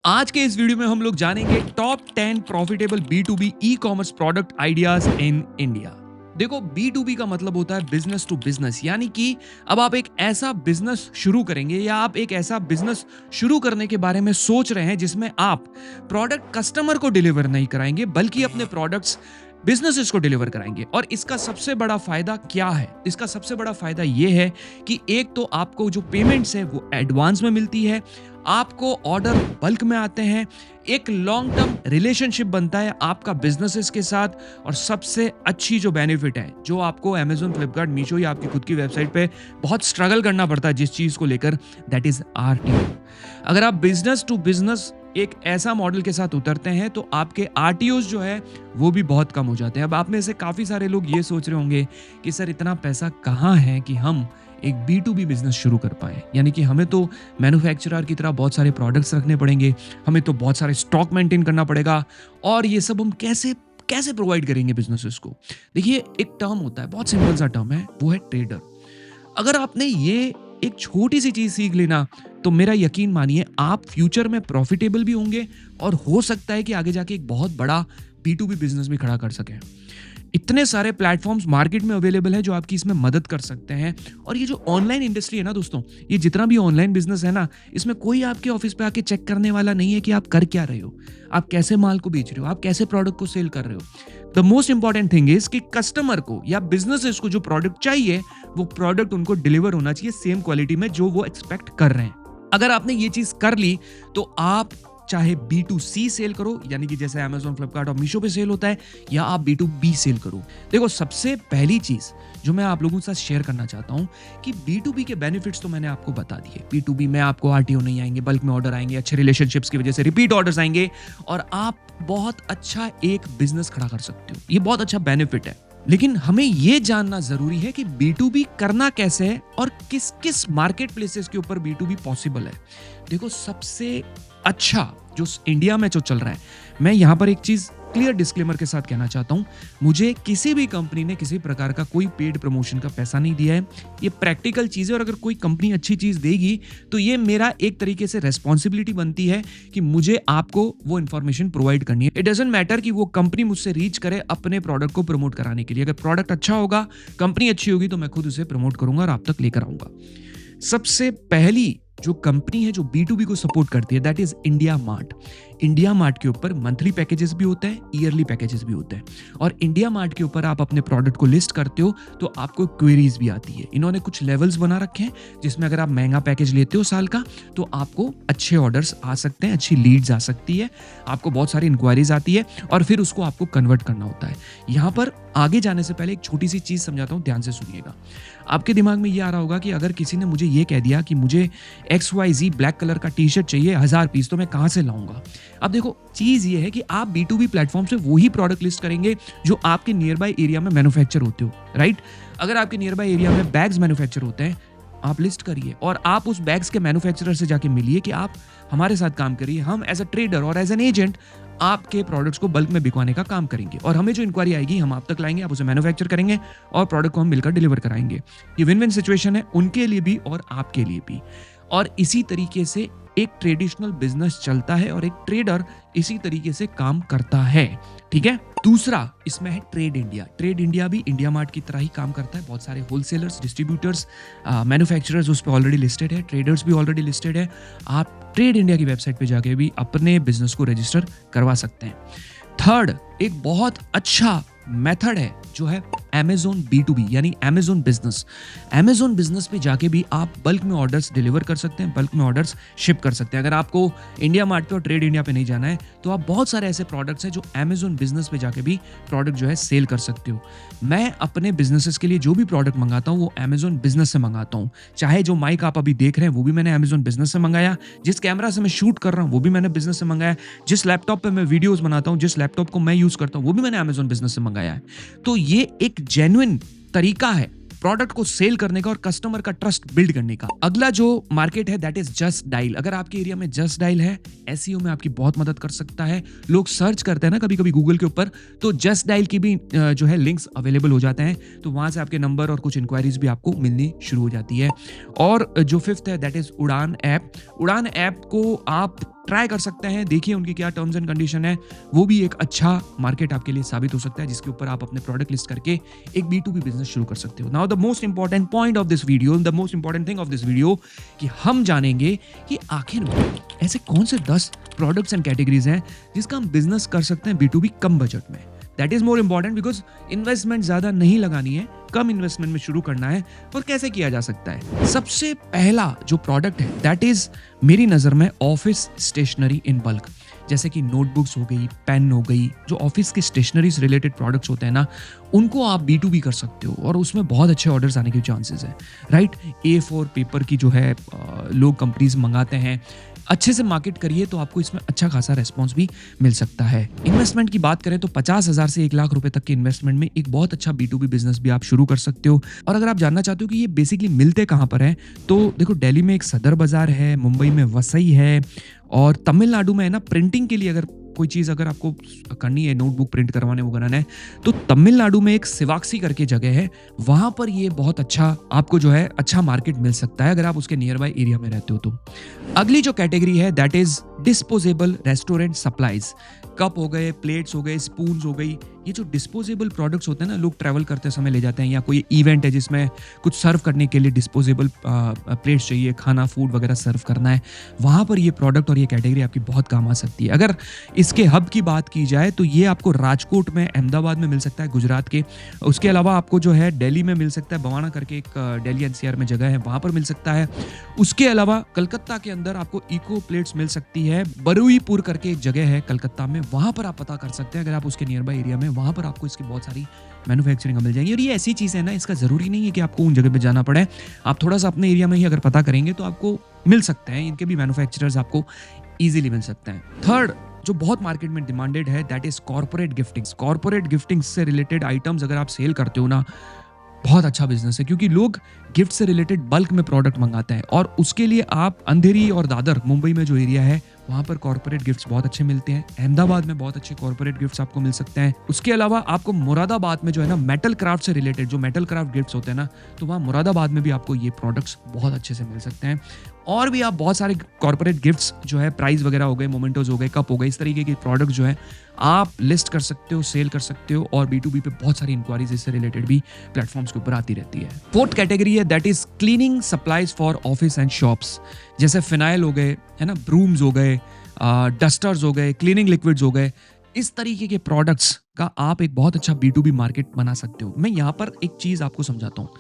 आज के इस वीडियो में हम लोग जानेंगे top 10 profitable B2B e commerce product ideas in India. देखो, B2B का मतलब होता है बिजनेस टू बिजनेस, यानी कि अब आप एक ऐसा बिजनेस शुरू करेंगे या आप एक ऐसा बिजनेस शुरू करने के बारे में सोच रहे हैं जिसमें आप प्रोडक्ट कस्टमर को डिलीवर नहीं कराएंगे बल्कि अपने प्रोडक्ट्स बिजनेसेस को डिलीवर कराएंगे। और इसका सबसे बड़ा फायदा क्या है? इसका सबसे बड़ा फायदा यह है कि एक तो आपको जो पेमेंट्स है वो एडवांस में मिलती है, आपको ऑर्डर बल्क में आते हैं, एक लॉन्ग टर्म रिलेशनशिप बनता है आपका बिजनेसेस के साथ, और सबसे अच्छी जो बेनिफिट है जो आपको अमेजोन, फ्लिपकार्ट, मीशो या आपकी खुद की वेबसाइट पे बहुत स्ट्रगल करना पड़ता है जिस चीज को लेकर, दैट इज RTO। अगर आप बिजनेस टू बिजनेस एक ऐसा मॉडल के साथ उतरते हैं तो आपके RTOs जो है वो भी बहुत कम हो जाते हैं। अब आप में से काफी सारे लोग ये सोच रहे होंगे कि सर इतना पैसा कहाँ है कि हम एक B2B बिजनेस शुरू कर पाए, यानी कि हमें तो मैन्युफैक्चरर की तरह बहुत सारे प्रोडक्ट्स रखने पड़ेंगे, हमें तो बहुत सारे स्टॉक मेंटेन करना पड़ेगा, और ये सब हम कैसे कैसे प्रोवाइड करेंगे बिजनेसेस को। देखिए, एक टर्म होता है, बहुत सिंपल सा टर्म है, वो है ट्रेडर। अगर आपने ये एक छोटी सी चीज सीख लेना तो मेरा यकीन मानिए आप फ्यूचर में प्रॉफिटेबल भी होंगे और हो सकता है कि आगे जाके एक बहुत बड़ा B2B बिजनेस भी खड़ा कर सकें। इतने सारे प्लेटफॉर्म्स मार्केट में अवेलेबल है जो आपकी इसमें मदद कर सकते हैं। और ये जो ऑनलाइन इंडस्ट्री है ना दोस्तों, ये जितना भी ऑनलाइन बिजनेस है ना, इसमें कोई आपके ऑफिस पे आके चेक करने वाला नहीं है कि आप कर क्या रहे हो, आप कैसे माल को बेच रहे हो, आप कैसे प्रोडक्ट को सेल कर रहे हो। The most important thing is कि कस्टमर को या बिजनेसेस को जो प्रोडक्ट चाहिए वो प्रोडक्ट उनको डिलीवर होना चाहिए सेम क्वालिटी में जो वो एक्सपेक्ट कर रहे हैं। अगर आपने ये चीज कर ली तो आप चाहे B2C सेल करो, यानी कि जैसे अमेजोन, फ्लिपकार्ट और मीशो पे सेल होता है, या आप B2B सेल करो। देखो, सबसे पहली चीज जो मैं आप लोगों के साथ शेयर करना चाहता हूं कि B2B के बेनिफिट्स तो मैंने आपको बता दिए। B2B में आपको RTO नहीं आएंगे, बल्क में ऑर्डर आएंगे, अच्छे रिलेशनशिप्स की वजह से रिपीट ऑर्डर्स आएंगे, और आप बहुत अच्छा एक बिजनेस खड़ा कर सकते हो। ये बहुत अच्छा बेनिफिट है। लेकिन हमें यह जानना जरूरी है कि B2B करना कैसे है और किस किस मार्केट प्लेसेस के ऊपर B2B पॉसिबल है। देखो, सबसे अच्छा जो इंडिया में जो चल रहा है, मैं यहां पर एक चीज क्लियर डिस्क्लेमर के साथ कहना चाहता हूं, मुझे किसी भी कंपनी ने किसी प्रकार का कोई पेड प्रमोशन का पैसा नहीं दिया है। ये प्रैक्टिकल चीज है, और अगर कोई कंपनी अच्छी चीज देगी तो ये मेरा एक तरीके से रेस्पॉन्सिबिलिटी बनती है कि मुझे आपको वो इन्फॉर्मेशन प्रोवाइड करनी है। इट डजंट मैटर कि वो कंपनी मुझसे रीच करे अपने प्रोडक्ट को प्रमोट कराने के लिए। अगर प्रोडक्ट अच्छा होगा, कंपनी अच्छी होगी, तो मैं खुद उसे प्रमोट करूंगा और आप तक लेकर आऊंगा। सबसे पहली जो कंपनी है जो B2B को सपोर्ट करती है, that is India mart. India mart के ऊपर मंथली पैकेजेस भी होते हैं, ईयरली पैकेजेस भी होते हैं, और इंडिया मार्ट के ऊपर आप अपने प्रोडक्ट को लिस्ट करते हो तो आपको क्वेरीज भी आती है। इन्होंने कुछ लेवल्स बना रखे हैं जिसमें अगर आप महंगा पैकेज लेते हो साल का तो आपको अच्छे ऑर्डर्स आ सकते हैं, अच्छी लीड्स आ सकती है, आपको बहुत सारी इंक्वायरीज आती है, और फिर उसको आपको कन्वर्ट करना होता है। यहाँ पर आगे जाने से पहले एक छोटी सी चीज समझाता हूँ, ध्यान से सुनिएगा। आपके दिमाग में ये आ रहा होगा कि अगर किसी ने मुझे ये कह दिया कि मुझे XYZ ब्लैक कलर का टी-शर्ट चाहिए 1000 पीस, तो मैं कहां से लाऊंगा? अब देखो, चीज ये है कि आप B2B प्लेटफॉर्म से वही प्रोडक्ट लिस्ट करेंगे जो आपके नियर बाय एरिया में मैन्युफैक्चर होते हो, राइट? अगर आपके नियर बाय एरिया में बैग्स मैन्युफैक्चर होते हैं, आप लिस्ट करिए और आप उस बैग्स के मैन्युफैक्चरर से जाके मिलिए कि आप हमारे साथ काम करिए। हम एज अ ट्रेडर और एज एन एजेंट आपके प्रोडक्ट्स को बल्क में बिकवाने का काम करेंगे, और हमें जो इंक्वायरी आएगी हम आप तक लाएंगे, आप उसे मैन्युफैक्चर करेंगे और प्रोडक्ट को हम मिलकर डिलीवर कराएंगे। ये विन विन सिचुएशन है उनके लिए भी और आपके लिए भी। और इसी तरीके से एक ट्रेडिशनल बिजनेस चलता है और एक ट्रेडर इसी तरीके से काम करता है, ठीक है? दूसरा इसमें है ट्रेड इंडिया। ट्रेड इंडिया भी इंडिया मार्ट की तरह ही काम करता है। बहुत सारे होलसेलर्स, डिस्ट्रीब्यूटर्स, मैन्युफैक्चरर्स उस पर ऑलरेडी लिस्टेड है, ट्रेडर्स भी ऑलरेडी लिस्टेड है। आप ट्रेड इंडिया की वेबसाइट पे जाके भी अपने बिजनेस को रजिस्टर करवा सकते हैं। थर्ड, एक बहुत अच्छा मेथड है जो है Amazon B2B, यानी Amazon बिजनेस। Amazon बिजनेस पे जाके भी आप बल्क में ऑर्डर्स डिलीवर कर सकते हैं, बल्क में ऑर्डर्स शिप कर सकते हैं। अगर आपको इंडिया मार्ट पे और ट्रेड इंडिया पे नहीं जाना है तो आप बहुत सारे ऐसे प्रोडक्ट्स हैं जो Amazon बिजनेस पे जाके भी प्रोडक्ट जो है सेल कर सकते हो। मैं अपने बिजनेसेस के लिए जो भी प्रोडक्ट मंगाता हूँ वो Amazon बिजनेस से मंगाता हूँ। चाहे जो माइक आप अभी देख रहे हैं वो भी मैंने Amazon बिजनेस से मंगाया, जिस कैमरा से मैं शूट कर रहा हूँ वो भी मैंने बिजनेस से मंगाया, जिस लैपटॉप पे मैं वीडियोस बनाता हूँ, जिस लैपटॉप को मैं यूज करता हूँ वो भी मैंने Amazon बिजनेस से मंगाया है। तो ये एक जेन्युइन तरीका है प्रोडक्ट को सेल करने का और कस्टमर का ट्रस्ट बिल्ड करने का। अगला जो मार्केट है दैट इज जस्ट डायल। अगर आपके एरिया में जस्ट डायल है, SEO में आपकी बहुत मदद कर सकता है। लोग सर्च करते हैं ना कभी कभी गूगल के ऊपर, तो जस्ट डायल की भी जो है लिंक्स अवेलेबल हो जाते हैं, तो वहां से आपके नंबर और कुछ इंक्वायरीज भी आपको मिलनी शुरू हो जाती है। और जो फिफ्थ है दैट इज उड़ान ऐप। उड़ान ऐप को आप ट्राई कर सकते हैं, देखिए उनकी क्या टर्म्स एंड कंडीशन है, वो भी एक अच्छा मार्केट आपके लिए साबित हो सकता है जिसके ऊपर आप अपने प्रोडक्ट लिस्ट करके एक B2B बिजनेस शुरू कर सकते हो। Now the most important point of this video, the most important thing of this video, कि हम जानेंगे कि आखिर में ऐसे कौन से 10 प्रोडक्ट्स एंड कैटेगरीज हैं जिसका हम बिजनेस कर सकते हैं B2B कम बजट में। That is more important because investment ज्यादा नहीं लगानी है, कम इन्वेस्टमेंट में शुरू करना है। और कैसे किया जा सकता है? सबसे पहला जो प्रोडक्ट है दैट इज मेरी नजर में ऑफिस स्टेशनरी इन बल्क, जैसे कि नोटबुक्स हो गई, पेन हो गई, जो ऑफिस के स्टेशनरी से रिलेटेड प्रोडक्ट्स होते हैं ना, उनको आप B2B कर सकते हो और उसमें बहुत अच्छे ऑर्डर्स आने के चांसेस है, राइट। A4 पेपर की जो है लोग कंपनीज मंगाते हैं, अच्छे से मार्केट करिए तो आपको इसमें अच्छा खासा रेस्पॉन्स भी मिल सकता है। इन्वेस्टमेंट की बात करें तो 50,000 से 1 लाख रुपए तक के इन्वेस्टमेंट में एक बहुत अच्छा B2B बिजनेस भी आप शुरू कर सकते हो। और अगर आप जानना चाहते हो कि ये बेसिकली मिलते कहाँ पर है, तो देखो दिल्ली में एक सदर बाजार है, मुंबई में वसई है, और तमिलनाडु में है ना प्रिंटिंग के लिए अगर कोई चीज़ अगर आपको करनी है, नोटबुक प्रिंट करवाने वो कराना है, तो तमिलनाडु में एक सिवाक्सी करके जगह है, वहां पर ये बहुत अच्छा आपको जो है अच्छा मार्केट मिल सकता है अगर आप उसके नियर बाय एरिया में रहते हो तो। अगली जो कैटेगरी है that is disposable restaurant supplies. Cup हो गए, प्लेट्स हो गए, स्पून हो गई, ये जो डिस्पोजेबल प्रोडक्ट्स होते हैं ना, लोग ट्रैवल करते समय ले जाते हैं, या कोई इवेंट है जिसमें कुछ सर्व करने के लिए डिस्पोजेबल प्लेट्स चाहिए, खाना फूड वगैरह सर्व करना है, वहाँ पर ये प्रोडक्ट और ये कैटेगरी आपकी बहुत काम आ सकती है। अगर इसके हब की बात की जाए तो ये आपको राजकोट में, अहमदाबाद में मिल सकता है, गुजरात के। उसके अलावा आपको जो है दिल्ली में मिल सकता है, बवाना करके एक दिल्ली NCR में जगह है, वहाँ पर मिल सकता है। उसके अलावा कलकत्ता के अंदर आपको इको प्लेट्स मिल सकती है, बरुईपुर करके एक जगह है कलकत्ता में, वहाँ पर आप पता कर सकते हैं अगर आप उसके नियर बाय एरिया में, वहाँ पर आपको इसकी बहुत सारी मैन्युफैक्चरिंग मिल जाएंगी। और ये ऐसी चीज़ है ना, इसका ज़रूरी नहीं है कि आपको उन जगह पे जाना पड़े, आप थोड़ा सा अपने एरिया में ही अगर पता करेंगे तो आपको मिल सकते हैं, इनके भी मैन्युफैक्चरर्स आपको ईजिली मिल सकते हैं। थर्ड जो बहुत मार्केट में डिमांडेड है दैट इज कॉर्पोरेट गिफ्टिंग्स। कॉर्पोरेट गिफ्टिंग्स से रिलेटेड आइटम्स अगर आप सेल करते हो ना, बहुत अच्छा बिजनेस है, क्योंकि लोग गिफ्ट से रिलेटेड बल्क में प्रोडक्ट मंगाते हैं, और उसके लिए आप अंधेरी और दादर, मुंबई में जो एरिया है, वहां पर कॉर्पोरेट गिफ्ट्स बहुत अच्छे मिलते हैं। अहमदाबाद में बहुत अच्छे कॉर्पोरेट गिफ्ट्स आपको मिल सकते हैं। उसके अलावा आपको मुरादाबाद में जो है ना मेटल क्राफ्ट से रिलेटेड जो मेटल क्राफ्ट गिफ्ट्स होते हैं ना, तो वहाँ मुरादाबाद में भी आपको ये प्रोडक्ट्स बहुत अच्छे से मिल सकते हैं। और भी आप बहुत सारे कॉर्पोरेट गिफ्ट्स जो है, प्राइज वगैरह हो गए, मोमेंटोज हो गए, कप हो गए, इस तरीके के प्रोडक्ट जो है आप लिस्ट कर सकते हो, सेल कर सकते हो, और B2B पे बहुत सारी इंक्वायरीज इससे रिलेटेड भी प्लेटफॉर्म्स के ऊपर आती रहती है। फोर्थ कैटेगरी है that is cleaning supplies for office and shops, जैसे फिनाइल हो गए, है ना, ब्रूम्स हो गए, डस्टर्स हो गए, क्लीनिंग लिक्विड्स हो गए, इस तरीके के प्रोडक्ट्स का आप एक बहुत अच्छा B2B मार्केट बना सकते हो। मैं यहाँ पर एक चीज आपको समझाता हूँ।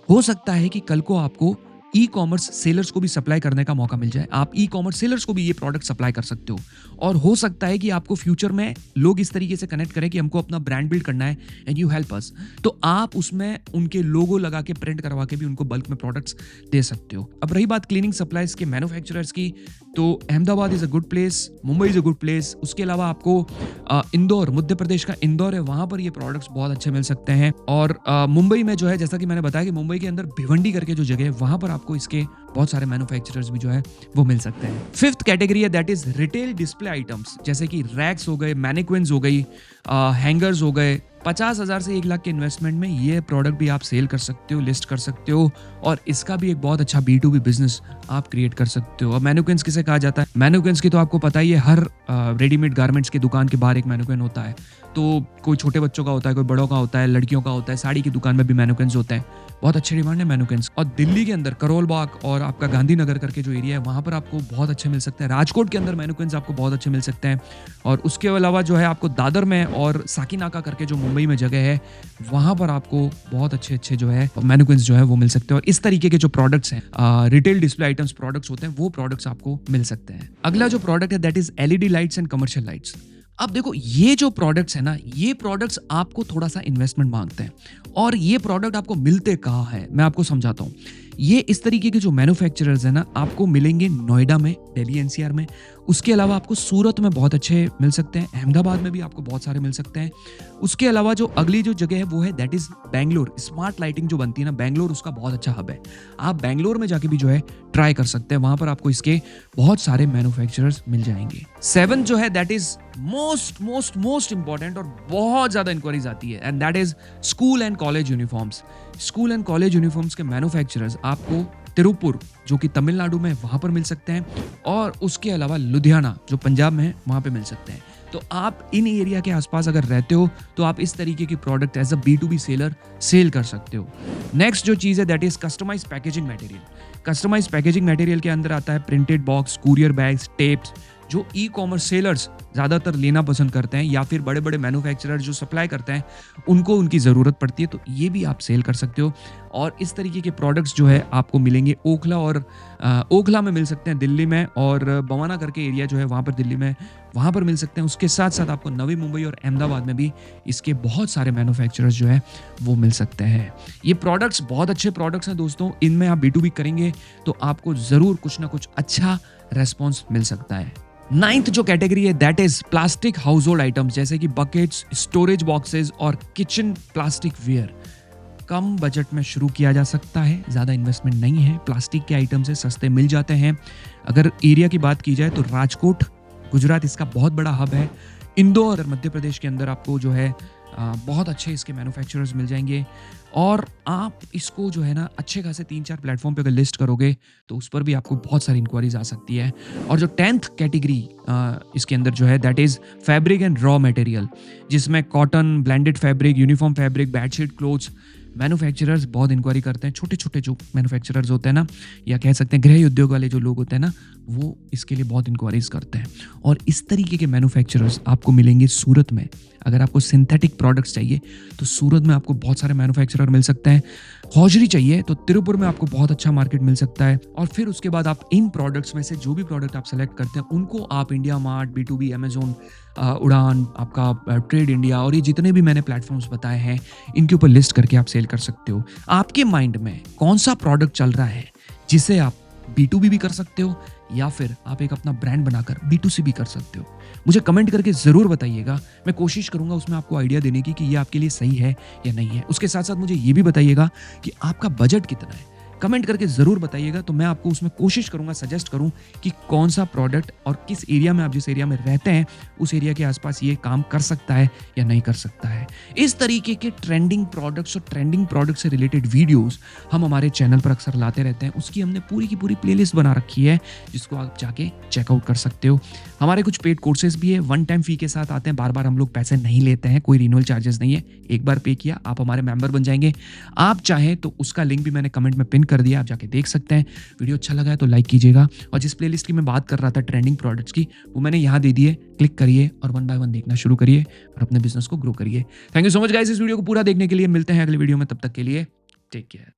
हो सकता है कि कल को आपको ई-कॉमर्स सेलर्स को भी सप्लाई करने का मौका मिल जाए, आप ई-कॉमर्स सेलर्स को भी ये प्रोडक्ट सप्लाई कर सकते हो, और हो सकता है कि आपको फ्यूचर में लोग इस तरीके से कनेक्ट करें कि हमको अपना ब्रांड बिल्ड करना है एंड यू हेल्प अस, तो आप उसमें उनके लोगो लगा के प्रिंट करवा के भी उनको बल्क में प्रोडक्ट्स दे सकते हो। अब रही बात क्लीनिंग सप्लाईज के मैन्युफैक्चरर्स की, तो Ahmedabad is a good place, Mumbai is a good place. उसके अलावा आपको इंदौर, मध्य प्रदेश का इंदौर है, वहां पर ये प्रोडक्ट्स बहुत अच्छे मिल सकते हैं। और मुंबई में जो है, जैसा कि मैंने बताया कि मुंबई के अंदर भिवंडी करके जो जगह है, वहां पर आपको इसके बहुत सारे मैन्युफैक्चरर्स भी जो है वो मिल सकते हैं। फिफ्थ कैटेगरी है that is retail display items, जैसे कि रैक्स हो गए, मैनिक्विन्स हो गई, हैंगर्स हो गए। 50,000 से 1 लाख के इन्वेस्टमेंट में ये प्रोडक्ट भी आप सेल कर सकते हो, लिस्ट कर सकते हो, और इसका भी एक बहुत अच्छा B2B बिजनेस आप क्रिएट कर सकते हो। अब मैनिक्विन्स किसे कहा जाता है? मैनिक्विन्स की तो आपको पता ही है, हर रेडीमेड गारमेंट्स की दुकान के बाहर एक मैनिक्विन होता है, तो कोई छोटे बच्चों का होता है, कोई बड़ों का होता है, लड़कियों का होता है, साड़ी की दुकान में भी मैनिक्विन्स होते हैं, बहुत अच्छी डिमांड है मैनिक्विन्स। और दिल्ली के अंदर करोल बाग और आपका गांधीनगर करके जो एरिया है, वहां पर आपको बहुत अच्छे मिल सकते हैं। राजकोट के अंदर मैनिक्विन्स आपको बहुत अच्छे मिल सकते हैं, और उसके अलावा जो है आपको दादर में और साकीनाका करके जो मुंबई में जगह है, वहां पर आपको बहुत अच्छे जो है मैनिक्विन्स जो है वो मिल सकते हैं। और इस तरीके के जो प्रोडक्ट्स हैं, रिटेल डिस्प्ले आइटम्स प्रोडक्ट्स होते हैं, वो प्रोडक्ट्स आपको मिल सकते हैं। अगला जो प्रोडक्ट है that is LED lights and commercial lights. अब देखो, ये जो प्रोडक्ट्स है ना, ये प्रोडक्ट्स आपको थोड़ा सा इन्वेस्टमेंट मांगते हैं, और ये प्रोडक्ट आपको मिलते कहाँ है, मैं आपको समझाता हूँ। ये इस तरीके के जो मैन्युफैक्चरर्स है ना, आपको मिलेंगे नोएडा में, दिल्ली NCR में। उसके अलावा आपको सूरत में बहुत अच्छे मिल सकते हैं, अहमदाबाद में भी आपको बहुत सारे मिल सकते हैं। उसके अलावा जो अगली जो जगह है वो है that is Bangalore. Smart lighting जो बनती है ना, बैंगलोर उसका बहुत अच्छा हब है, आप बैंगलोर में जाके भी जो है ट्राई कर सकते हैं, वहां पर आपको इसके बहुत सारे मैन्युफैक्चरर्स मिल जाएंगे। 7 जो है दैट इज मोस्ट इंपॉर्टेंट, और बहुत ज्यादा इंक्वायरीज आती है, and that is school and college uniforms. School and college uniforms के मैन्युफैक्चरर्स आपको तिरुपुर जो कि तमिलनाडु में वहाँ पर मिल सकते हैं, और उसके अलावा लुधियाना जो पंजाब में है वहाँ पे मिल सकते हैं। तो आप इन एरिया के आसपास अगर रहते हो तो आप इस तरीके की product as a B2B seller sell कर सकते हो। नेक्स्ट जो चीज़ है that is customise packaging material. Customise packaging material के अंदर आता है printed box, courier bags, tapes, जो ई कॉमर्स सेलर्स ज़्यादातर लेना पसंद करते हैं, या फिर बड़े बड़े मैन्युफैक्चरर जो सप्लाई करते हैं उनको उनकी ज़रूरत पड़ती है, तो ये भी आप सेल कर सकते हो। और इस तरीके के प्रोडक्ट्स जो है आपको मिलेंगे ओखला, और ओखला में मिल सकते हैं दिल्ली में, और बवाना करके एरिया जो है वहाँ पर दिल्ली में, वहाँ पर मिल सकते हैं। उसके साथ साथ आपको नवी मुंबई और अहमदाबाद में भी इसके बहुत सारे मैन्युफैक्चरर्स जो है वो मिल सकते हैं। ये प्रोडक्ट्स बहुत अच्छे प्रोडक्ट्स हैं दोस्तों, इनमें आप B2B करेंगे तो आपको ज़रूर कुछ ना कुछ अच्छा रेस्पॉन्स मिल सकता है। नाइन्थ जो कैटेगरी है that is plastic household items, जैसे कि बकेट्स, स्टोरेज बॉक्सेस और किचन प्लास्टिक वेयर। कम बजट में शुरू किया जा सकता है, ज़्यादा इन्वेस्टमेंट नहीं है, प्लास्टिक के आइटम्स है, सस्ते मिल जाते हैं। अगर एरिया की बात की जाए तो राजकोट गुजरात इसका बहुत बड़ा हब है। इंदौर मध्य प्रदेश के अंदर आपको जो है बहुत अच्छे इसके मैन्युफैक्चरर्स मिल जाएंगे, और आप इसको जो है ना अच्छे खासे 3-4 प्लेटफॉर्म पे अगर लिस्ट करोगे तो उस पर भी आपको बहुत सारी इंक्वायरीज आ सकती है। और जो 10th कैटेगरी इसके अंदर जो है that is fabric and raw material, जिसमें cotton, blended fabric, uniform fabric, bedsheet, clothes manufacturers बहुत इंक्वायरी करते हैं। छोटे छोटे जो मैन्युफैक्चरर्स होते हैं ना, या कह सकते हैं गृह उद्योग वाले जो लोग होते हैं ना, वो इसके लिए बहुत इंक्वायरीज करते हैं। और इस तरीके के मैन्युफैक्चरर्स आपको मिलेंगे सूरत में। अगर आपको सिंथेटिक प्रोडक्ट्स चाहिए तो सूरत में आपको बहुत सारे मैन्युफैक्चरर मिल सकते हैं। हौजरी चाहिए तो तिरुपुर में आपको बहुत अच्छा मार्केट मिल सकता है। और फिर उसके बाद आप इन प्रोडक्ट्स में से जो भी प्रोडक्ट आप सेलेक्ट करते हैं उनको आप इंडिया मार्ट, B2B, अमेजोन, उड़ान, आपका ट्रेड इंडिया, और ये जितने भी मैंने प्लेटफॉर्म्स बताए हैं इनके ऊपर लिस्ट करके आप सेल कर सकते हो। आपके माइंड में कौन सा प्रोडक्ट चल रहा है जिसे आप B2B भी कर सकते हो, या फिर आप एक अपना ब्रांड बनाकर B2C भी कर सकते हो? मुझे कमेंट करके ज़रूर बताइएगा। मैं कोशिश करूंगा उसमें आपको आइडिया देने की कि ये आपके लिए सही है या नहीं है। उसके साथ साथ मुझे ये भी बताइएगा कि आपका बजट कितना है। कमेंट करके ज़रूर बताइएगा, तो मैं आपको उसमें कोशिश करूंगा सजेस्ट करूं कि कौन सा प्रोडक्ट और किस एरिया में, आप जिस एरिया में रहते हैं उस एरिया के आसपास ये काम कर सकता है या नहीं कर सकता है। इस तरीके के ट्रेंडिंग प्रोडक्ट्स और ट्रेंडिंग प्रोडक्ट से रिलेटेड वीडियोस हम हमारे चैनल पर अक्सर लाते रहते हैं। उसकी हमने पूरी की पूरी प्लेलिस्ट बना रखी है जिसको आप जाके चेकआउट कर सकते हो। हमारे कुछ पेड कोर्सेज भी है, वन टाइम फी के साथ आते हैं, बार बार हम लोग पैसे नहीं लेते हैं, कोई रिन्यूअल चार्जेस नहीं है। एक बार पे किया आप हमारे मेंबर बन जाएंगे। आप चाहें तो उसका लिंक भी मैंने कमेंट में पिन कर दिया, आप जाके देख सकते हैं। वीडियो अच्छा लगा है तो लाइक कीजिएगा, और जिस प्लेलिस्ट की मैं बात कर रहा था ट्रेंडिंग प्रोडक्ट्स की, वो मैंने यहाँ दे दी है। क्लिक करिए और 1 बाय 1 देखना शुरू करिए और अपने बिजनेस को ग्रो करिए। Thank you so much guys इस वीडियो को पूरा देखने के लिए। मिलते हैं अगले वीडियो में, तब तक के लिए टेक केयर।